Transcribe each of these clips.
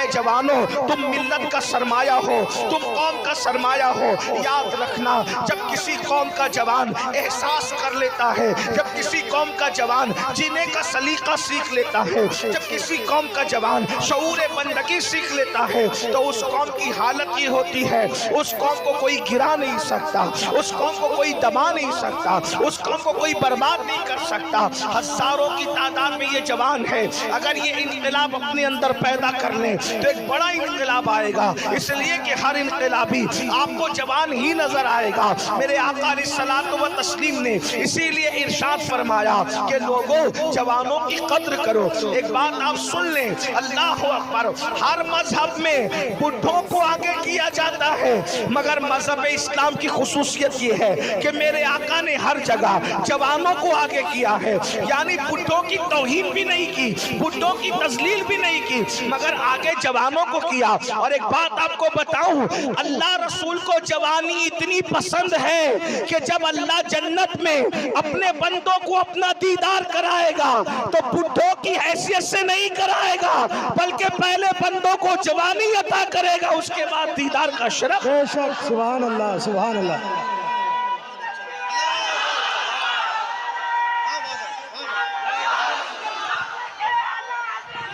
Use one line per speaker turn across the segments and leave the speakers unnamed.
اے جوانوں تم ملت کا سرمایہ ہو، تم قوم کا سرمایہ ہو۔ یاد رکھنا جب کسی قوم کا جوان احساس کر لیتا ہے، جب کسی قوم کا جوان جینے کا سلیقہ سیکھ لیتا ہے، جب کسی قوم کا جوان شعور بندگی سیکھ لیتا ہے، تو اس قوم کی حالت یہ ہوتی ہے اس قوم کو کوئی گرا نہیں سکتا، اس قوم کو کوئی دبا نہیں سکتا، اس قوم کو کوئی برباد نہیں کر سکتا۔ ہزاروں کی تعداد میں یہ جوان ہے، اگر یہ انقلاب اپنے اندر پیدا کر لیں تو ایک بڑا انقلاب آئے گا، اس لیے کہ ہر انقلابی آپ کو جوان ہی نظر آئے گا۔ میرے آقا علیہ الصلوۃ والتسلیم نے اسی لیے ارشاد فرمایا کہ لوگوں جوانوں کی قدر کرو۔ ایک بات آپ سن لیں، اللہ اکبر، ہر مذہب میں بڈھوں کو آگے کیا جاتا ہے، مگر مذہب اسلام کی خصوصیت یہ ہے کہ میرے آقا نے ہر جگہ جوانوں کو آگے کیا ہے، یعنی بڈھوں کی توہین بھی نہیں کی، بڈھوں کی تذلیل بھی نہیں کی، مگر آگے جوانوں کو کیا۔ اور ایک بات آپ کو بتاؤں، اللہ رسول کو جوانی اتنی پسند ہے کہ جب اللہ جنت میں اپنے بندوں کو اپنا دیدار کرائے گا تو بڈھوں کی حیثیت سے نہیں کرائے گا، بلکہ پہلے بندوں کو جوانی عطا کرے گا، اس کے بعد دیدار کا شرف۔
بے شک، سبحان اللہ، سبحان اللہ۔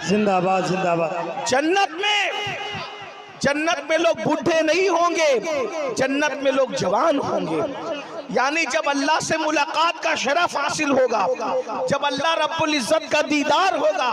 زندہ آباد، زندہ آباد۔
جنت میں لوگ بڈھے نہیں ہوں گے، جنت میں لوگ جوان ہوں گے، یعنی جب اللہ سے ملاقات کا شرف حاصل ہوگا، جب اللہ رب العزت کا دیدار ہوگا،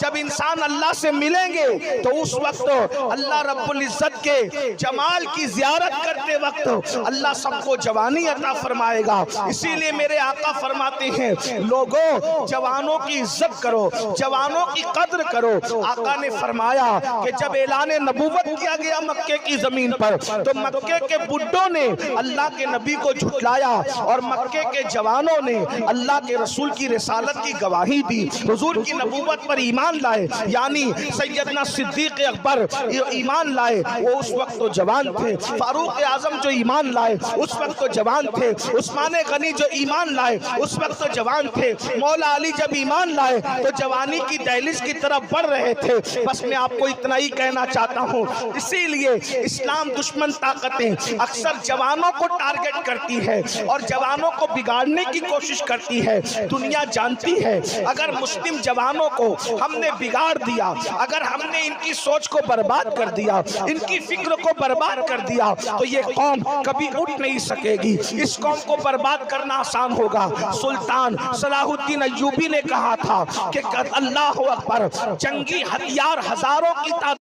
جب انسان اللہ سے ملیں گے تو اس وقت اللہ رب العزت کے جمال کی زیارت کرتے وقت اللہ سب کو جوانی عطا فرمائے گا۔ اسی لیے میرے آقا فرماتے ہیں لوگوں جوانوں کی عزت کرو، جوانوں کی قدر کرو۔ آقا نے فرمایا کہ جب اعلان نبوت کیا گیا مکے کی زمین پر تو مکے کے بڈھوں نے اللہ کے نبی کو جھٹلایا اور مکے کے جوانوں نے اللہ کے رسول کی رسالت کی گواہی دی، حضور کی نبوت پر ایمان لائے، یعنی سیدنا صدیق اکبر ایمان لائے، وہ اس وقت تو جوان تھے، فاروق اعظم جو ایمان لائے اس وقت تو جوان تھے، عثمان غنی جو ایمان لائے اس وقت تو جوان تھے، مولا علی جب ایمان لائے تو جوانی کی دہلیز کی طرف بڑھ رہے تھے۔ بس میں آپ کو اتنا ہی کہنا چاہتا ہوں، اسی لیے اسلام دشمن طاقتیں اکثر جوانوں کو ٹارگٹ کرتی ہے اور جوانوں کو بگاڑنے کی کوشش کرتی ہے۔ دنیا جانتی ہے اگر مسلم جوانوں کو ہم نے بگاڑ دیا، اگر ہم نے ان کی سوچ کو برباد کر دیا، ان کی فکر کو برباد کر دیا تو یہ قوم کبھی اٹھ نہیں سکے گی، اس قوم کو برباد کرنا آسان ہوگا۔ سلطان صلاح الدین ایوبی نے کہا تھا کہ اللہ اکبر، جنگی ہتھیار ہزاروں کی تعداد